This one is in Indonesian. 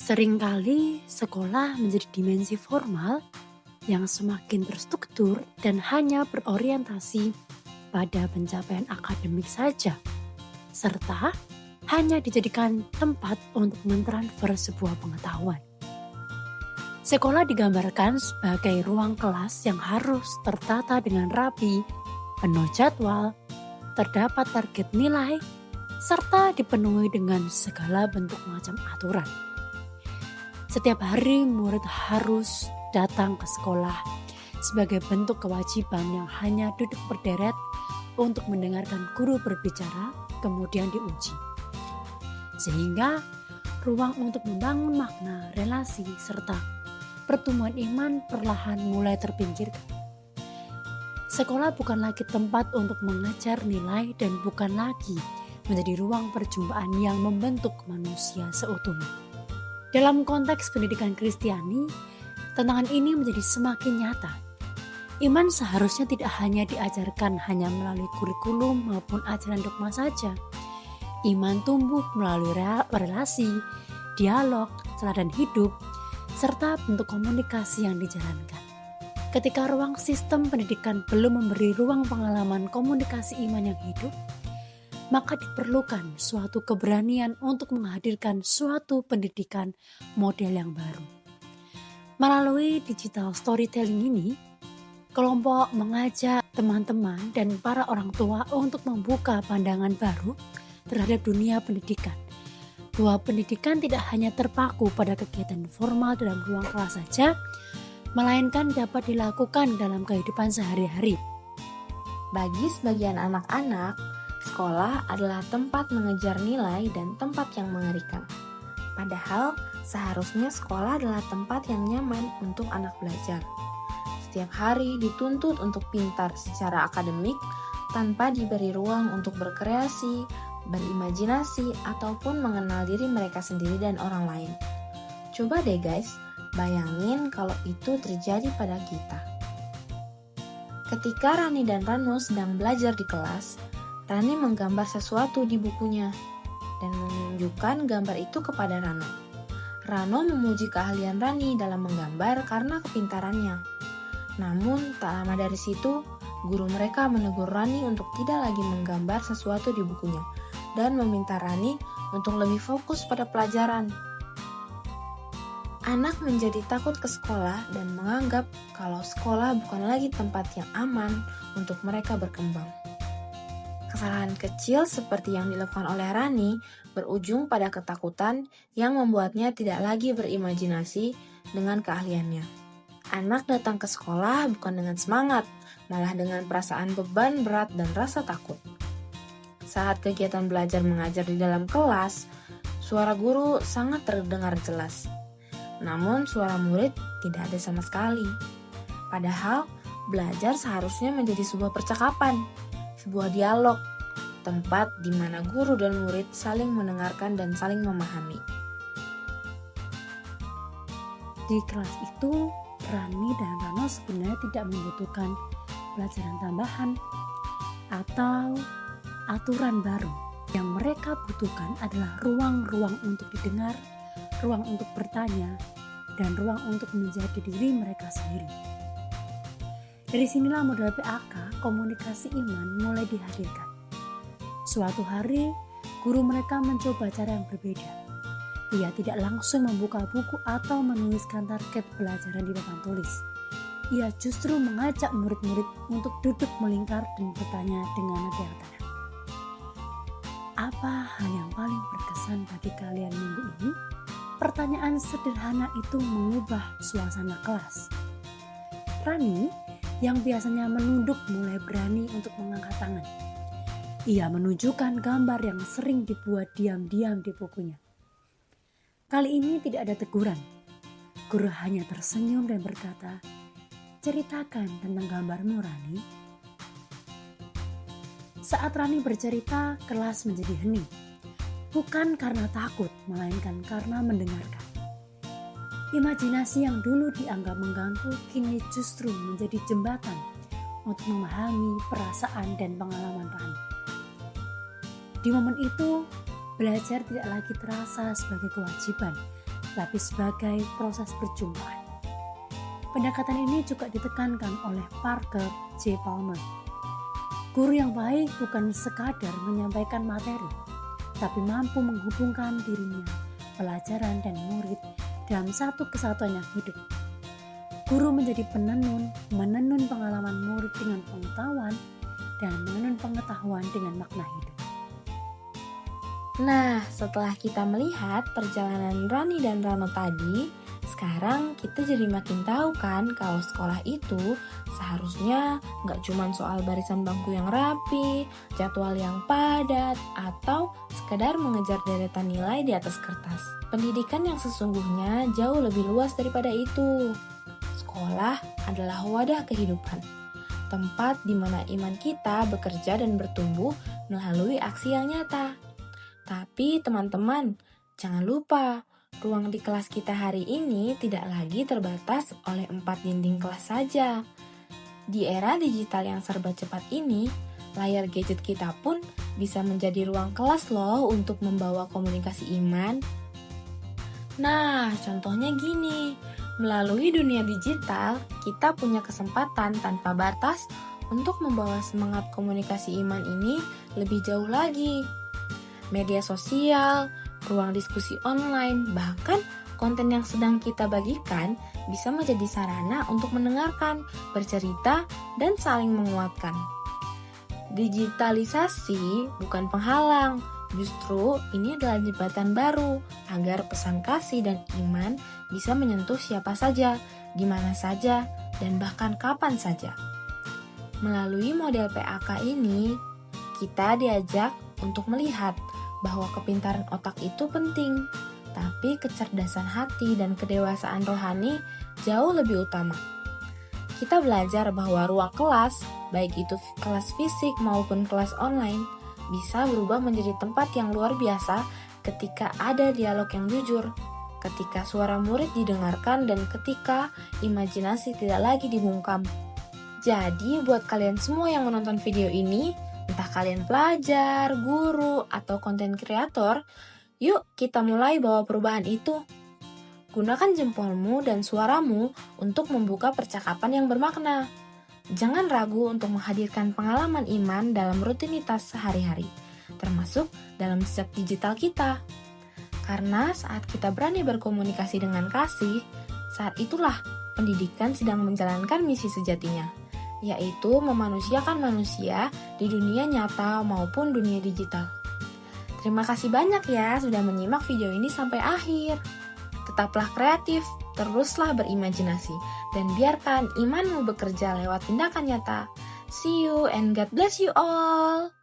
Seringkali sekolah menjadi dimensi formal yang semakin terstruktur dan hanya berorientasi pada pencapaian akademik saja, serta hanya dijadikan tempat untuk mentransfer sebuah pengetahuan. Sekolah digambarkan sebagai ruang kelas yang harus tertata dengan rapi, penuh jadwal, terdapat target nilai, serta dipenuhi dengan segala bentuk macam aturan. Setiap hari murid harus datang ke sekolah sebagai bentuk kewajiban yang hanya duduk berderet untuk mendengarkan guru berbicara, kemudian diuji. Sehingga ruang untuk membangun makna, relasi, serta pertumbuhan iman perlahan mulai terpinggirkan. Sekolah bukan lagi tempat untuk mengajar nilai dan bukan lagi menjadi ruang perjumpaan yang membentuk manusia seutuhnya. Dalam konteks pendidikan Kristiani, tantangan ini menjadi semakin nyata. Iman seharusnya tidak hanya diajarkan hanya melalui kurikulum maupun ajaran dogma saja. Iman tumbuh melalui relasi, dialog, teladan hidup, serta bentuk komunikasi yang dijalankan. Ketika ruang sistem pendidikan belum memberi ruang pengalaman komunikasi iman yang hidup, maka diperlukan suatu keberanian untuk menghadirkan suatu pendidikan model yang baru. Melalui digital storytelling ini, kelompok mengajak teman-teman dan para orang tua untuk membuka pandangan baru terhadap dunia pendidikan. Bahwa pendidikan tidak hanya terpaku pada kegiatan formal dalam ruang kelas saja, melainkan dapat dilakukan dalam kehidupan sehari-hari. Bagi sebagian anak-anak, sekolah adalah tempat mengejar nilai dan tempat yang mengerikan. Padahal, seharusnya sekolah adalah tempat yang nyaman untuk anak belajar. Setiap hari dituntut untuk pintar secara akademik tanpa diberi ruang untuk berkreasi, berimajinasi, ataupun mengenal diri mereka sendiri dan orang lain. Coba deh guys, bayangin kalau itu terjadi pada kita. Ketika Rani dan Rano sedang belajar di kelas, Rani menggambar sesuatu di bukunya dan menunjukkan gambar itu kepada Rano. Rano memuji keahlian Rani dalam menggambar karena kepintarannya. Namun, tak lama dari situ, guru mereka menegur Rani untuk tidak lagi menggambar sesuatu di bukunya dan meminta Rani untuk lebih fokus pada pelajaran. Anak menjadi takut ke sekolah dan menganggap kalau sekolah bukan lagi tempat yang aman untuk mereka berkembang. Kesalahan kecil seperti yang dilakukan oleh Rani berujung pada ketakutan yang membuatnya tidak lagi berimajinasi dengan keahliannya. Anak datang ke sekolah bukan dengan semangat, malah dengan perasaan beban berat dan rasa takut. Saat kegiatan belajar mengajar di dalam kelas, suara guru sangat terdengar jelas. Namun suara murid tidak ada sama sekali. Padahal belajar seharusnya menjadi sebuah percakapan, sebuah dialog, tempat di mana guru dan murid saling mendengarkan dan saling memahami. Di kelas itu, Rani dan Rano sebenarnya tidak membutuhkan pelajaran tambahan atau aturan baru. Yang mereka butuhkan adalah ruang-ruang untuk didengar, ruang untuk bertanya, dan ruang untuk menjadi diri mereka sendiri. Dari sinilah model PAK, komunikasi iman, mulai dihadirkan. Suatu hari, guru mereka mencoba cara yang berbeda. Ia tidak langsung membuka buku atau menuliskan target pelajaran di papan tulis. Ia justru mengajak murid-murid untuk duduk melingkar dan bertanya dengan nada yang tenang. Apa hal yang paling berkesan bagi kalian minggu ini? Pertanyaan sederhana itu mengubah suasana kelas. Rani yang biasanya menunduk mulai berani untuk mengangkat tangan. Ia menunjukkan gambar yang sering dibuat diam-diam di bukunya. Kali ini tidak ada teguran. Guru hanya tersenyum dan berkata, "Ceritakan tentang gambarmu, Rani." Saat Rani bercerita, kelas menjadi hening. Bukan karena takut, melainkan karena mendengarkan. Imajinasi yang dulu dianggap mengganggu kini justru menjadi jembatan untuk memahami perasaan dan pengalaman Rani. Di momen itu, belajar tidak lagi terasa sebagai kewajiban, tapi sebagai proses perjumpaan. Pendekatan ini juga ditekankan oleh Parker J. Palmer. Guru yang baik bukan sekadar menyampaikan materi, tapi mampu menghubungkan dirinya, pelajaran dan murid dalam satu kesatuan yang hidup. Guru menjadi menenun pengalaman murid dengan pengetahuan dan menenun pengetahuan dengan makna hidup. Nah, setelah kita melihat perjalanan Rani dan Rano tadi, sekarang kita jadi makin tahu kan kalau sekolah itu seharusnya nggak cuma soal barisan bangku yang rapi, jadwal yang padat, atau sekedar mengejar deretan nilai di atas kertas. Pendidikan yang sesungguhnya jauh lebih luas daripada itu. Sekolah adalah wadah kehidupan, tempat di mana iman kita bekerja dan bertumbuh melalui aksi yang nyata. Tapi teman-teman, jangan lupa, ruang di kelas kita hari ini tidak lagi terbatas oleh 4 dinding kelas saja. Di era digital yang serba cepat ini, layar gadget kita pun bisa menjadi ruang kelas loh untuk membawa komunikasi iman. Nah, contohnya gini, melalui dunia digital, kita punya kesempatan tanpa batas untuk membawa semangat komunikasi iman ini lebih jauh lagi. Media sosial, ruang diskusi online, bahkan konten yang sedang kita bagikan bisa menjadi sarana untuk mendengarkan, bercerita, dan saling menguatkan. Digitalisasi bukan penghalang, justru ini adalah jembatan baru agar pesan kasih dan iman bisa menyentuh siapa saja, di mana saja, dan bahkan kapan saja. Melalui model PAK ini, kita diajak untuk melihat bahwa kepintaran otak itu penting, tapi kecerdasan hati dan kedewasaan rohani jauh lebih utama. Kita belajar bahwa ruang kelas, baik itu kelas fisik maupun kelas online, bisa berubah menjadi tempat yang luar biasa ketika ada dialog yang jujur, ketika suara murid didengarkan, dan ketika imajinasi tidak lagi dibungkam. Jadi buat kalian semua yang menonton video ini, entah kalian pelajar, guru, atau konten kreator, yuk kita mulai bawa perubahan itu. Gunakan jempolmu dan suaramu untuk membuka percakapan yang bermakna. Jangan ragu untuk menghadirkan pengalaman iman dalam rutinitas sehari-hari, termasuk dalam jejak digital kita. Karena saat kita berani berkomunikasi dengan kasih, saat itulah pendidikan sedang menjalankan misi sejatinya, yaitu memanusiakan manusia di dunia nyata maupun dunia digital. Terima kasih banyak ya sudah menyimak video ini sampai akhir. Tetaplah kreatif, teruslah berimajinasi, dan biarkan imanmu bekerja lewat tindakan nyata. See you and God bless you all!